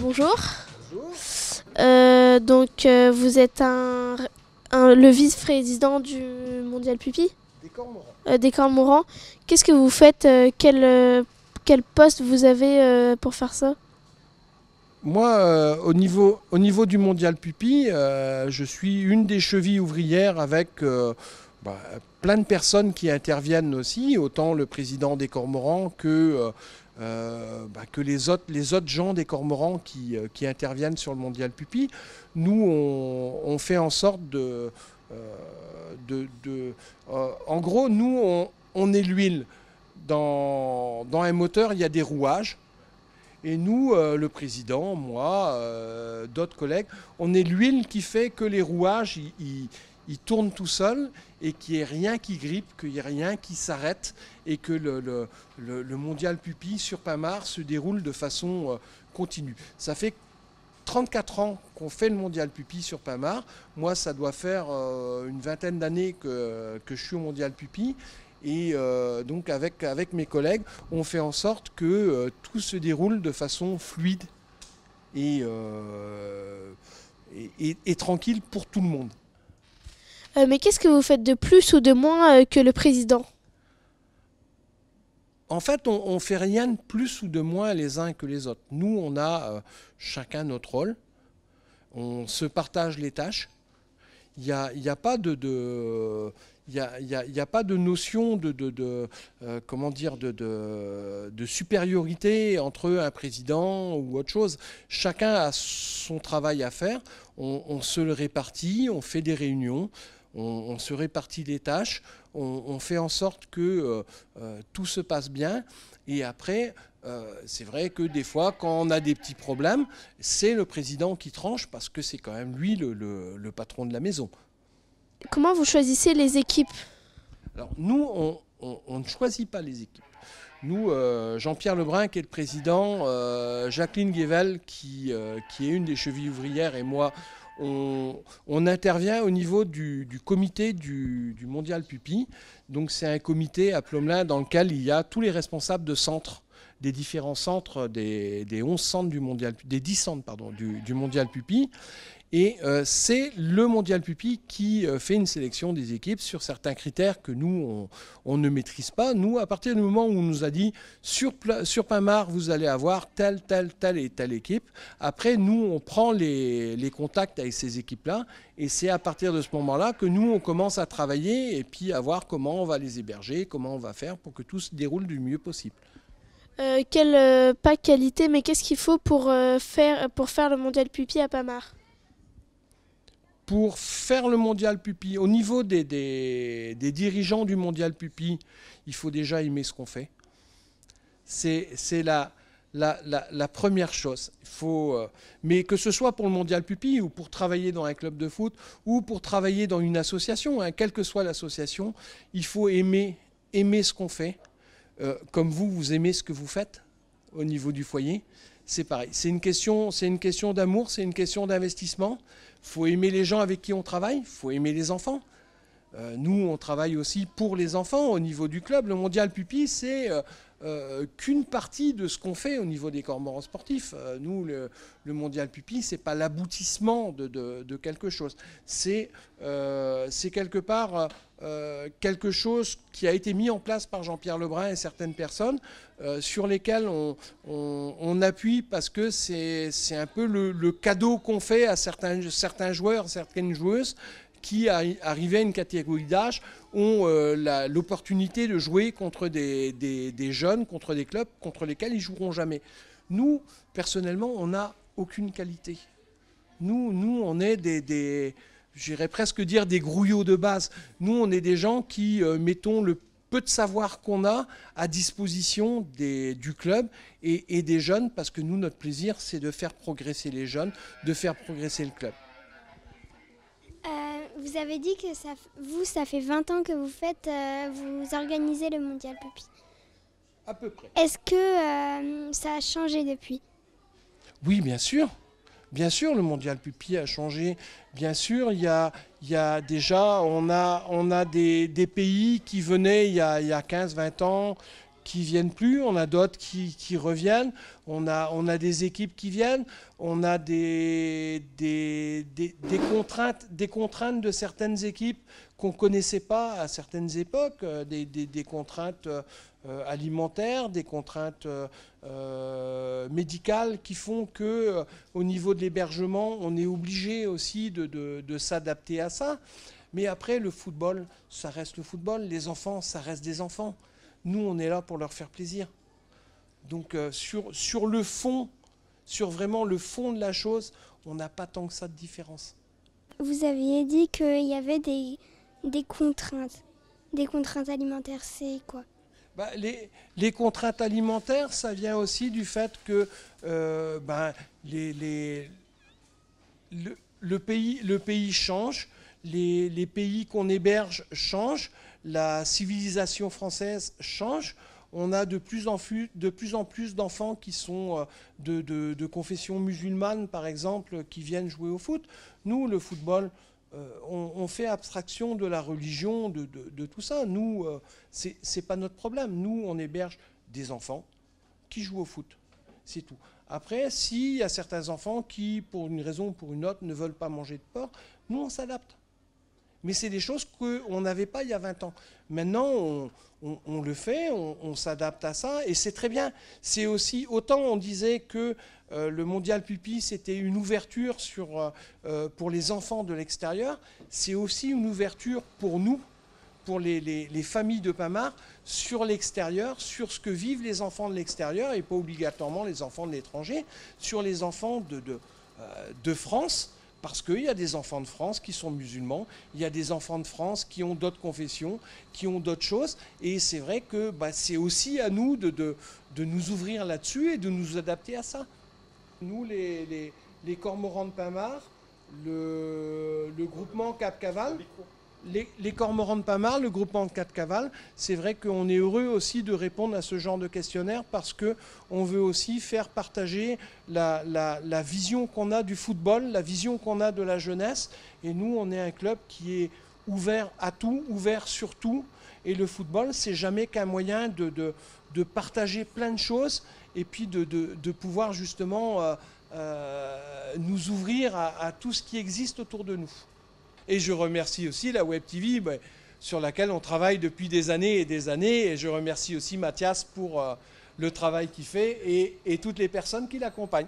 Bonjour. Bonjour. Vous êtes le vice-président du Mondial Pupi Des Cormorans. des Cormorans. Qu'est-ce que vous faites quel poste vous avez pour faire ça? Moi, au niveau du Mondial Pupi, je suis une des chevilles ouvrières avec plein de personnes qui interviennent aussi, autant le président des Cormorans que les autres gens des Cormorans qui interviennent sur le Mondial Pupi. Nous, on fait en sorte en gros, nous, on est l'huile. Dans un moteur, il y a des rouages. Et nous, le président, moi, d'autres collègues, on est l'huile qui fait que les rouages, ils tournent tout seuls et qu'il n'y ait rien qui grippe, qu'il n'y ait rien qui s'arrête et que le Mondial Pupi sur Pamar se déroule de façon continue. Ça fait 34 ans qu'on fait le Mondial Pupi sur Pamar. Moi, ça doit faire une vingtaine d'années que je suis au Mondial Pupi. Et donc avec mes collègues, on fait en sorte que tout se déroule de façon fluide et tranquille pour tout le monde. Mais qu'est-ce que vous faites de plus ou de moins que le président? En fait, on ne fait rien de plus ou de moins les uns que les autres. Nous, on a chacun notre rôle. On se partage les tâches. Il n'y a pas de notion de supériorité entre un président ou autre chose. Chacun a son travail à faire. On se le répartit, on fait des réunions, on se répartit les tâches, on fait en sorte que tout se passe bien. Et après, c'est vrai que des fois, quand on a des petits problèmes, c'est le président qui tranche parce que c'est quand même lui le patron de la maison. Comment vous choisissez les équipes? Alors nous, on ne choisit pas les équipes. Nous, Jean-Pierre Lebrun, qui est le président, Jacqueline Guével, qui est une des chevilles ouvrières, et moi, on intervient au niveau du comité du Mondial Pupi. Donc c'est un comité à Plomelin dans lequel il y a tous les responsables de centres, des différents centres, des 11 centres du Mondial, des 10 centres pardon, du Mondial Pupi. Et c'est le Mondial Pupi qui fait une sélection des équipes sur certains critères que nous, on ne maîtrise pas. Nous, à partir du moment où on nous a dit sur Pamar, vous allez avoir telle et telle équipe, après, nous, on prend les contacts avec ces équipes-là. Et c'est à partir de ce moment-là que nous, on commence à travailler et puis à voir comment on va les héberger, comment on va faire pour que tout se déroule du mieux possible. Pas qualité, mais qu'est-ce qu'il faut pour faire le Mondial Pupi à Pamar? Pour faire le Mondial Pupi, au niveau des dirigeants du Mondial Pupi, il faut déjà aimer ce qu'on fait. C'est la première chose. Mais que ce soit pour le Mondial Pupi ou pour travailler dans un club de foot ou pour travailler dans une association, quelle que soit l'association, il faut aimer ce qu'on fait. Comme vous aimez ce que vous faites au niveau du foyer. C'est pareil. C'est une question d'amour, c'est une question d'investissement. Il faut aimer les gens avec qui on travaille, il faut aimer les enfants. Nous, on travaille aussi pour les enfants au niveau du club. Le Mondial Pupi, c'est qu'une partie de ce qu'on fait au niveau des cormorans sportifs. Nous, le Mondial Pupi, ce n'est pas l'aboutissement de quelque chose. C'est quelque part quelque chose qui a été mis en place par Jean-Pierre Lebrun et certaines personnes sur lesquelles on appuie parce que c'est un peu le cadeau qu'on fait à certains joueurs, certaines joueuses qui, arrivés à une catégorie d'âge, ont l'opportunité de jouer contre des jeunes, contre des clubs contre lesquels ils ne joueront jamais. Nous, personnellement, on n'a aucune qualité. Nous, on est j'irais presque dire des grouillots de base. Nous, on est des gens qui mettons le peu de savoir qu'on a à disposition du club et des jeunes, parce que nous, notre plaisir, c'est de faire progresser les jeunes, de faire progresser le club. Vous avez dit que ça fait 20 ans que vous organisez le Mondial Pupi. À peu près. Est-ce que ça a changé depuis? Oui, bien sûr. Bien sûr, le Mondial Pupi a changé. Bien sûr, il y a déjà, on a des pays qui venaient il y a 15-20 ans, qui viennent plus, on a d'autres qui reviennent, on a des équipes qui viennent, on a des contraintes de certaines équipes qu'on ne connaissait pas à certaines époques, des contraintes alimentaires, des contraintes médicales qui font que au niveau de l'hébergement, on est obligé aussi de s'adapter à ça. Mais après, le football, ça reste le football. Les enfants, ça reste des enfants. Nous, on est là pour leur faire plaisir. Donc, sur le fond, sur vraiment le fond de la chose, on n'a pas tant que ça de différence. Vous aviez dit qu'il y avait des contraintes. Des contraintes alimentaires, c'est quoi? Les contraintes alimentaires, ça vient aussi du fait que le pays change. Les pays qu'on héberge changent, la civilisation française change, on a de plus en plus d'enfants qui sont de confession musulmane, par exemple, qui viennent jouer au foot. Nous, le football, on fait abstraction de la religion, de tout ça. Nous, c'est pas notre problème. Nous, on héberge des enfants qui jouent au foot, c'est tout. Après, s'il y a certains enfants qui, pour une raison ou pour une autre, ne veulent pas manger de porc, nous, on s'adapte. Mais c'est des choses qu'on n'avait pas il y a 20 ans. Maintenant, on le fait, on s'adapte à ça, et c'est très bien. C'est aussi, autant on disait que le mondial Pupi, c'était une ouverture pour les enfants de l'extérieur, c'est aussi une ouverture pour nous, pour les familles de Pamart, sur l'extérieur, sur ce que vivent les enfants de l'extérieur, et pas obligatoirement les enfants de l'étranger, sur les enfants de France. Parce qu'il y a des enfants de France qui sont musulmans, il y a des enfants de France qui ont d'autres confessions, qui ont d'autres choses. Et c'est vrai que c'est aussi à nous de nous ouvrir là-dessus et de nous adapter à ça. Nous, les cormorans de Pamart, le groupement Cap Cavale, les cormorans de Pamart, le groupement Cap Cavale, c'est vrai qu'on est heureux aussi de répondre à ce genre de questionnaire parce qu'on veut aussi faire partager la vision qu'on a du football, la vision qu'on a de la jeunesse. Et nous, on est un club qui est ouvert à tout, ouvert sur tout. Et le football, c'est jamais qu'un moyen de partager plein de choses et puis de pouvoir justement nous ouvrir à tout ce qui existe autour de nous. Et je remercie aussi la Web TV sur laquelle on travaille depuis des années et des années. Et je remercie aussi Mathias pour le travail qu'il fait et toutes les personnes qui l'accompagnent.